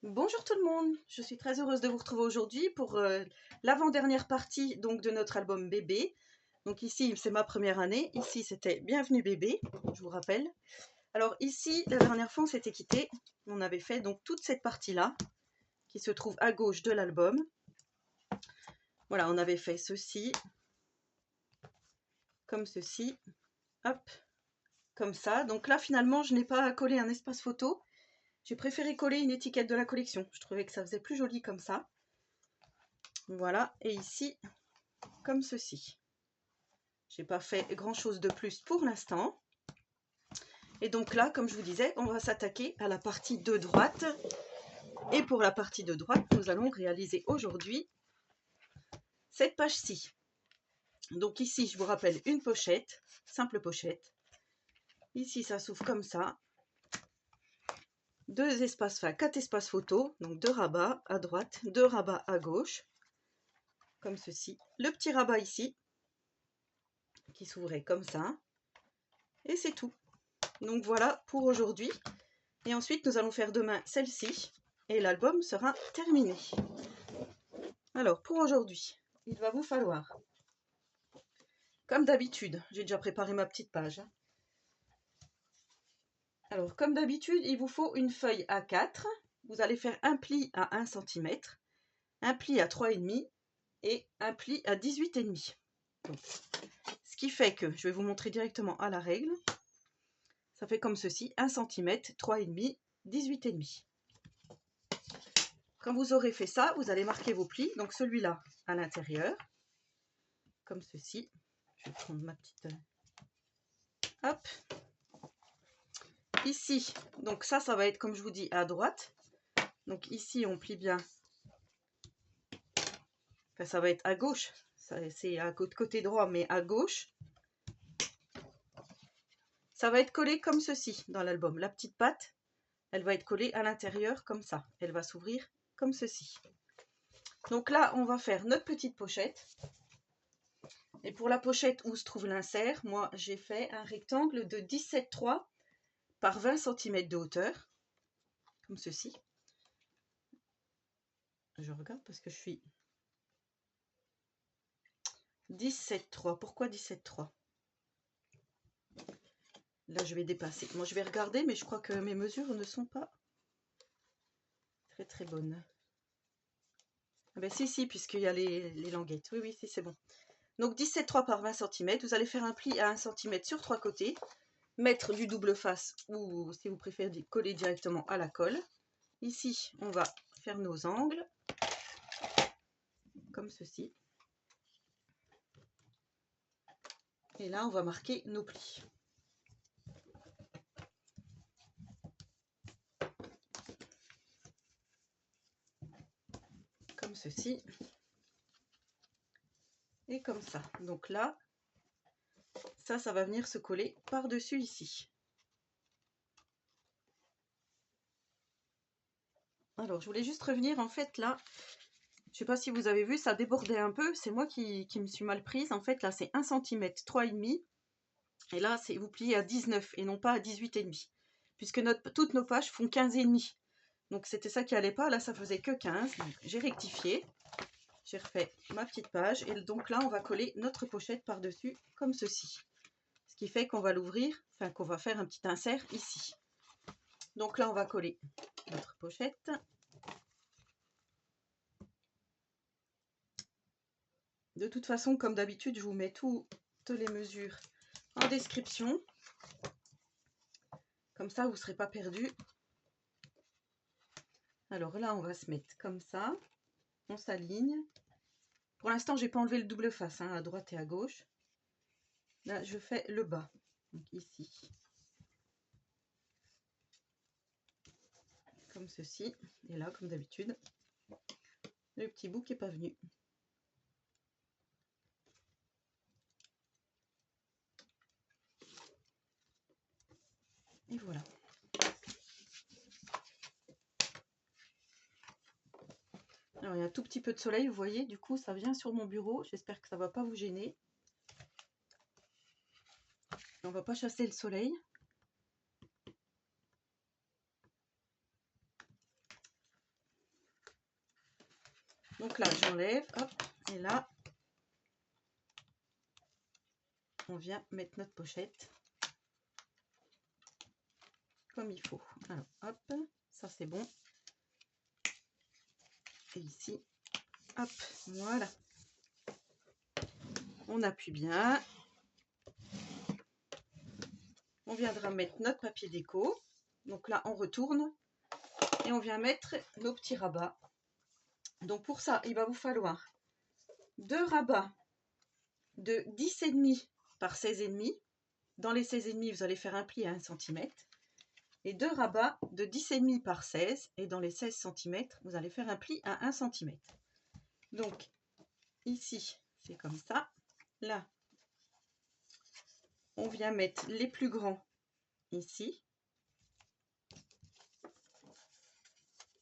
Bonjour tout le monde, je suis très heureuse de vous retrouver aujourd'hui pour l'avant-dernière partie donc de notre album Bébé. Donc ici c'est ma première année, ici c'était Bienvenue Bébé, je vous rappelle. Alors ici la dernière fois on s'était quitté, on avait fait donc toute cette partie-là qui se trouve à gauche de l'album. Voilà, on avait fait ceci, comme ceci, hop, comme ça. Donc là finalement je n'ai pas collé un espace photo, j'ai préféré coller une étiquette de la collection, je trouvais que ça faisait plus joli comme ça. Voilà, et ici comme ceci. J'ai pas fait grand chose de plus pour l'instant. Et donc là, comme je vous disais, on va s'attaquer à la partie de droite. Et pour la partie de droite, nous allons réaliser aujourd'hui cette page-ci. Donc ici, je vous rappelle une pochette, simple pochette. Ici, ça s'ouvre comme ça. Deux espaces, enfin 4 espaces photo, donc 2 rabats à droite, 2 rabats à gauche, comme ceci. Le petit rabat ici, qui s'ouvrait comme ça. Et c'est tout. Donc voilà pour aujourd'hui. Et ensuite, nous allons faire demain celle-ci. Et l'album sera terminé. Alors, pour aujourd'hui, il va vous falloir, comme d'habitude, j'ai déjà préparé ma petite page. Alors, comme d'habitude, il vous faut une feuille A4. Vous allez faire un pli à 1 cm, un pli à 3,5 et un pli à 18,5. Donc, ce qui fait que, je vais vous montrer directement à la règle, ça fait comme ceci, 1 cm, 3,5, 18,5. Quand vous aurez fait ça, vous allez marquer vos plis, donc celui-là à l'intérieur, comme ceci. Je vais prendre ma petite... Hop. Ici, donc ça va être, comme je vous dis, à droite. Donc ici, on plie bien. Enfin, ça va être à gauche. C'est à côté droit, mais à gauche. Ça va être collé comme ceci dans l'album. La petite patte, elle va être collée à l'intérieur comme ça. Elle va s'ouvrir comme ceci. Donc là, on va faire notre petite pochette. Et pour la pochette où se trouve l'insert, moi, j'ai fait un rectangle de 17,3 par 20 cm de hauteur. Comme ceci. Je regarde parce que je suis 17,3. Pourquoi 17,3? Là, je vais dépasser. Moi, je vais regarder, mais je crois que mes mesures ne sont pas très bonnes. Ah ben si, puisqu'il y a les languettes. Oui, si, c'est bon. Donc 17,3 par 20 cm. Vous allez faire un pli à 1 cm sur 3 côtés. Mettre du double face ou, si vous préférez, coller directement à la colle. Ici, on va faire nos angles. Comme ceci. Et là, on va marquer nos plis. Comme ceci. Et comme ça. Donc là, ça va venir se coller par-dessus ici. Alors, je voulais juste revenir, en fait, là, je ne sais pas si vous avez vu, ça débordait un peu, c'est moi qui me suis mal prise. En fait, là, c'est 1 cm, 3,5. Et là, vous pliez à 19 et non pas à 18,5. Puisque toutes nos pages font 15,5. Donc, c'était ça qui allait pas. Là, ça faisait que 15. Donc, j'ai rectifié. J'ai refait ma petite page. Et donc là, on va coller notre pochette par-dessus, comme ceci. Ce qui fait qu'on va l'ouvrir, enfin, qu'on va faire un petit insert ici. Donc là, on va coller notre pochette. De toute façon, comme d'habitude, je vous mets toutes les mesures en description. Comme ça, vous ne serez pas perdu. Alors là, on va se mettre comme ça. On s'aligne. Pour l'instant, j'ai pas enlevé le double face, hein, à droite et à gauche. Là, je fais le bas. Donc ici. Comme ceci. Et là, comme d'habitude, le petit bout qui n'est pas venu. Et voilà. Alors, il y a un tout petit peu de soleil, vous voyez, du coup, ça vient sur mon bureau. J'espère que ça ne va pas vous gêner. On ne va pas chasser le soleil. Donc là, j'enlève, hop, et là, on vient mettre notre pochette comme il faut. Alors, hop, ça c'est bon. Et ici, hop, voilà. On appuie bien. On viendra mettre notre papier déco. Donc là, on retourne et on vient mettre nos petits rabats. Donc pour ça, il va vous falloir 2 rabats de 10,5 par 16,5. Dans les 16,5, vous allez faire un pli à 1 cm. Et 2 rabats de 10,5 par 16. Et dans les 16 cm, vous allez faire un pli à 1 cm. Donc ici, c'est comme ça. Là, on vient mettre les plus grands ici.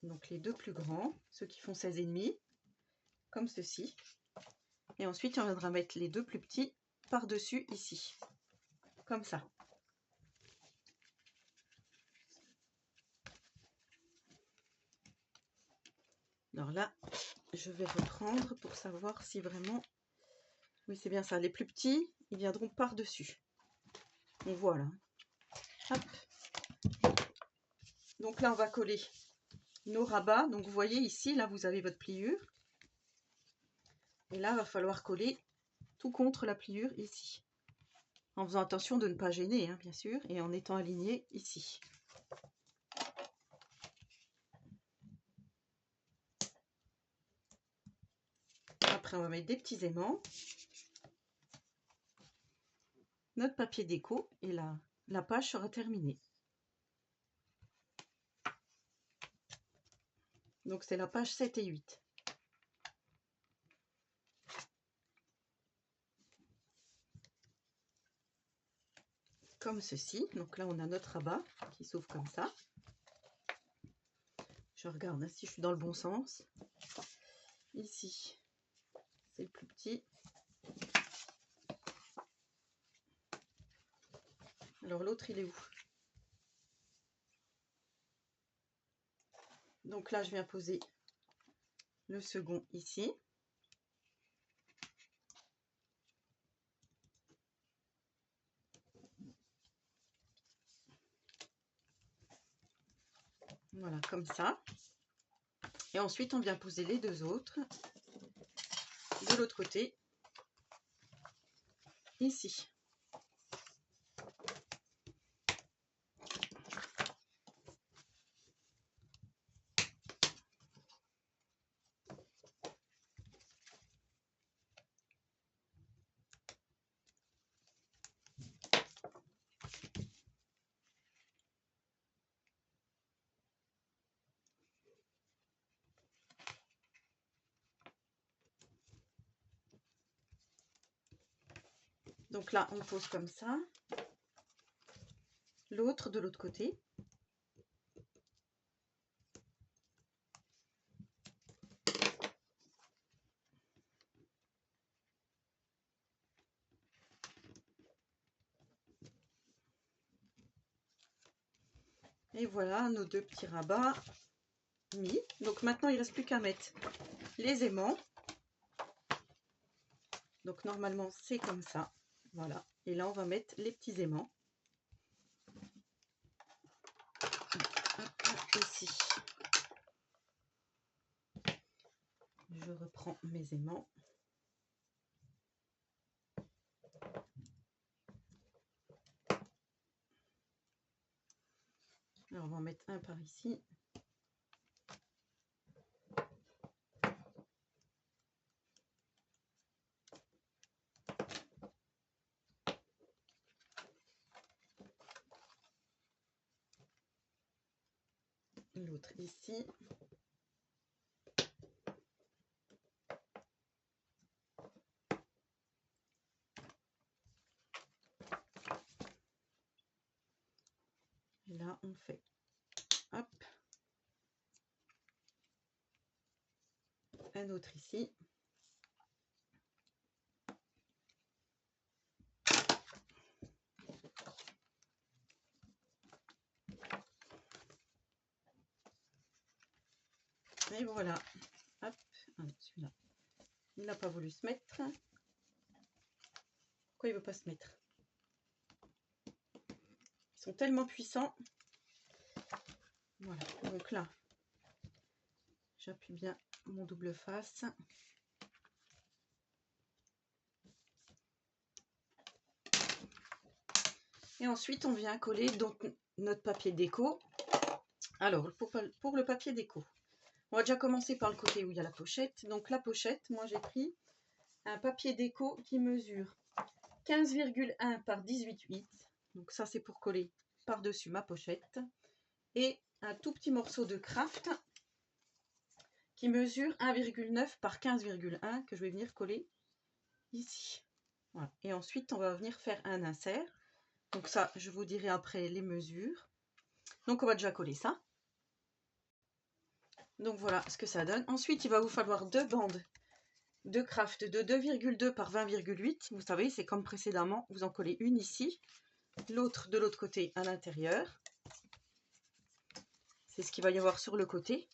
Donc les 2 plus grands, ceux qui font 16,5, comme ceci. Et ensuite, on viendra mettre les 2 plus petits par-dessus ici, comme ça. Alors là, je vais reprendre pour savoir si vraiment... Oui, c'est bien ça. Les plus petits, ils viendront par-dessus. On voit là. Hop. Donc là, on va coller nos rabats. Donc vous voyez ici, là, vous avez votre pliure. Et là, il va falloir coller tout contre la pliure ici. En faisant attention de ne pas gêner, hein, bien sûr, et en étant aligné ici. Après, on va mettre des petits aimants. Notre papier déco et la page sera terminée. Donc c'est la page 7 et 8. Comme ceci. Donc là on a notre rabat qui s'ouvre comme ça. Je regarde si je suis dans le bon sens. Ici c'est le plus petit. Alors l'autre il est où? Donc là je viens poser le second ici. Voilà, comme ça. Et ensuite, on vient poser les 2 autres de l'autre côté, ici. Donc là, on pose comme ça. L'autre de l'autre côté. Et voilà nos 2 petits rabats mis. Donc maintenant, il ne reste plus qu'à mettre les aimants. Donc normalement, c'est comme ça. Voilà. Et là, on va mettre les petits aimants. Ici. Je reprends mes aimants. Alors, on va en mettre un par ici. L'autre ici. Et là, on fait, hop, un autre ici. Et voilà, hop, Ah, celui-là, il n'a pas voulu se mettre. Pourquoi il ne veut pas se mettre? Ils sont tellement puissants. Voilà, donc là, j'appuie bien mon double face. Et ensuite, on vient coller donc notre papier déco. Alors, pour le papier déco, on va déjà commencer par le côté où il y a la pochette. Donc la pochette, moi j'ai pris un papier déco qui mesure 15,1 par 18,8. Donc ça c'est pour coller par-dessus ma pochette. Et un tout petit morceau de craft qui mesure 1,9 par 15,1 que je vais venir coller ici. Voilà. Et ensuite on va venir faire un insert. Donc ça, je vous dirai après les mesures. Donc on va déjà coller ça. Donc voilà ce que ça donne. Ensuite, il va vous falloir deux bandes de craft de 2,2 par 20,8. Vous savez, c'est comme précédemment. Vous en collez une ici, l'autre de l'autre côté à l'intérieur. C'est ce qu'il va y avoir sur le côté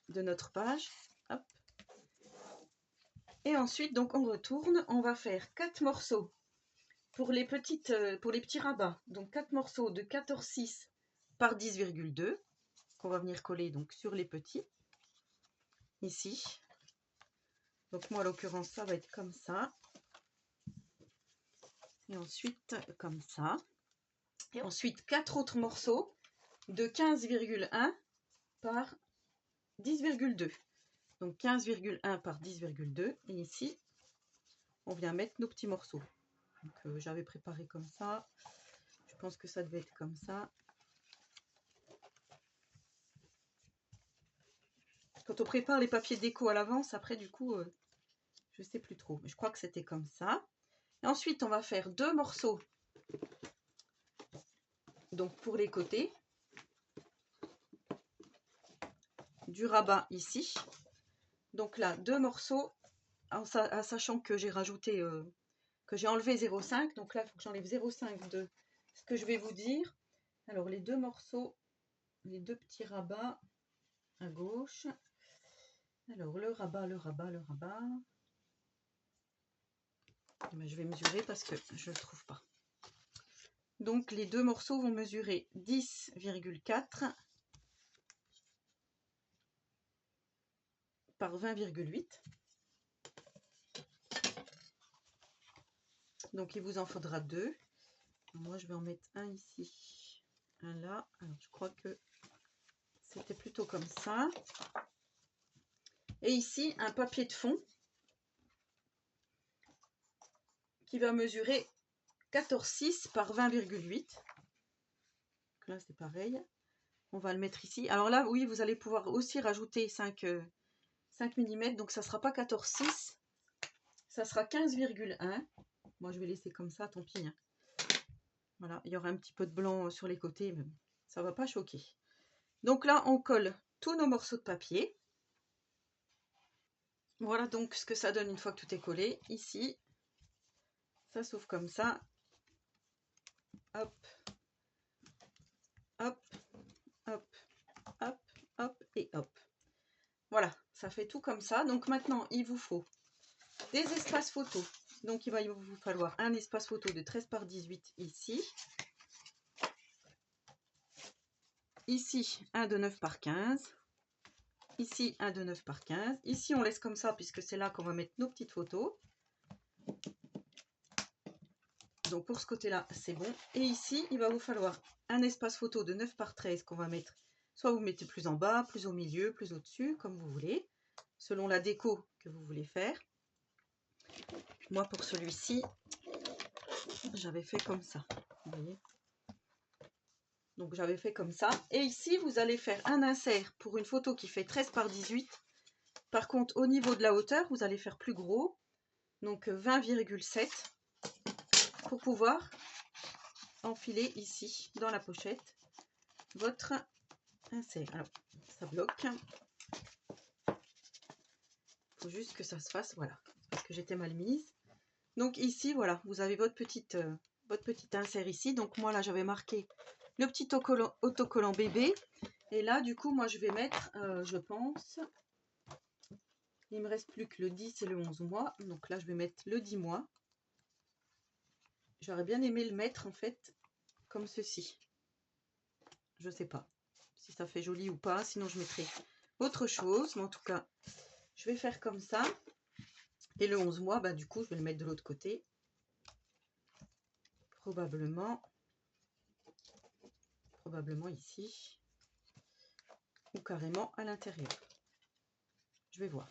de notre page. Hop. Et ensuite, donc on retourne. On va faire 4 morceaux pour les petits rabats. Donc 4 morceaux de 14,6 par 10,2 qu'on va venir coller donc sur les petits. Ici. Donc moi, en l'occurrence, ça va être comme ça. Et ensuite, comme ça. Et ensuite, 4 autres morceaux de 15,1 par 10,2. Donc 15,1 par 10,2. Et ici, on vient mettre nos petits morceaux. Donc j'avais préparé comme ça. Je pense que ça devait être comme ça. Quand on prépare les papiers déco à l'avance, après du coup, je sais plus trop. Mais je crois que c'était comme ça. Et ensuite, on va faire 2 morceaux. Donc pour les côtés. Du rabat ici. Donc là, 2 morceaux. En sachant que j'ai rajouté, que j'ai enlevé 0,5. Donc là, il faut que j'enlève 0,5 de ce que je vais vous dire. Alors les 2 morceaux, les 2 petits rabats à gauche. Alors le rabat, le rabat, le rabat. Ben, je vais mesurer parce que je ne le trouve pas. Donc les 2 morceaux vont mesurer 10,4 par 20,8. Donc il vous en faudra 2. Moi je vais en mettre un ici, un là. Alors je crois que c'était plutôt comme ça. Et ici un papier de fond qui va mesurer 14,6 par 20,8. Là c'est pareil. On va le mettre ici. Alors là oui, vous allez pouvoir aussi rajouter 5 mm. Donc ça ne sera pas 14,6. Ça sera 15,1. Moi je vais laisser comme ça, tant pis. Hein. Voilà, il y aura un petit peu de blanc sur les côtés, mais ça ne va pas choquer. Donc là on colle tous nos morceaux de papier. Voilà donc ce que ça donne une fois que tout est collé. Ici, ça s'ouvre comme ça. Hop, hop, hop, hop, hop et hop. Voilà, ça fait tout comme ça. Donc maintenant, il vous faut des espaces photos. Donc il va vous falloir un espace photo de 13 par 18 ici. Ici, un de 9 par 15. Ici, un de 9 par 15. Ici, on laisse comme ça puisque c'est là qu'on va mettre nos petites photos. Donc pour ce côté-là, c'est bon. Et ici, il va vous falloir un espace photo de 9 par 13 qu'on va mettre. Soit vous mettez plus en bas, plus au milieu, plus au-dessus, comme vous voulez. Selon la déco que vous voulez faire. Moi, pour celui-ci, j'avais fait comme ça. Vous voyez ? Donc j'avais fait comme ça. Et ici, vous allez faire un insert pour une photo qui fait 13 par 18. Par contre, au niveau de la hauteur, vous allez faire plus gros. Donc 20,7 pour pouvoir enfiler ici, dans la pochette, votre insert. Alors, ça bloque. Il faut juste que ça se fasse, voilà. Parce que j'étais mal mise. Donc ici, voilà, vous avez votre petit insert ici. Donc moi, là, j'avais marqué le petit autocollant bébé. Et là, du coup, moi, je vais mettre, je pense, Il me reste plus que le 10 et le 11 mois. Donc là, je vais mettre le 10 mois. J'aurais bien aimé le mettre en fait comme ceci. Je sais pas si ça fait joli ou pas. Sinon, je mettrai autre chose. Mais en tout cas, je vais faire comme ça. Et le 11 mois, bah, du coup, je vais le mettre de l'autre côté. Probablement ici. Ou carrément à l'intérieur. Je vais voir.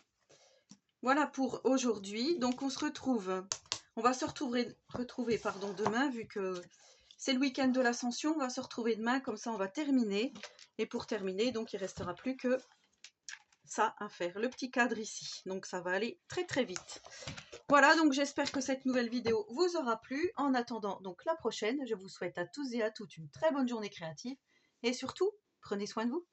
Voilà pour aujourd'hui. Donc on se retrouve, on va se retrouver pardon, demain, vu que c'est le week-end de l'Ascension. On va se retrouver demain, comme ça on va terminer. Et pour terminer, donc il ne restera plus que ça à faire, le petit cadre ici. Donc ça va aller très très vite. Voilà, donc j'espère que cette nouvelle vidéo vous aura plu. En attendant donc la prochaine, je vous souhaite à tous et à toutes une très bonne journée créative. Et surtout, prenez soin de vous.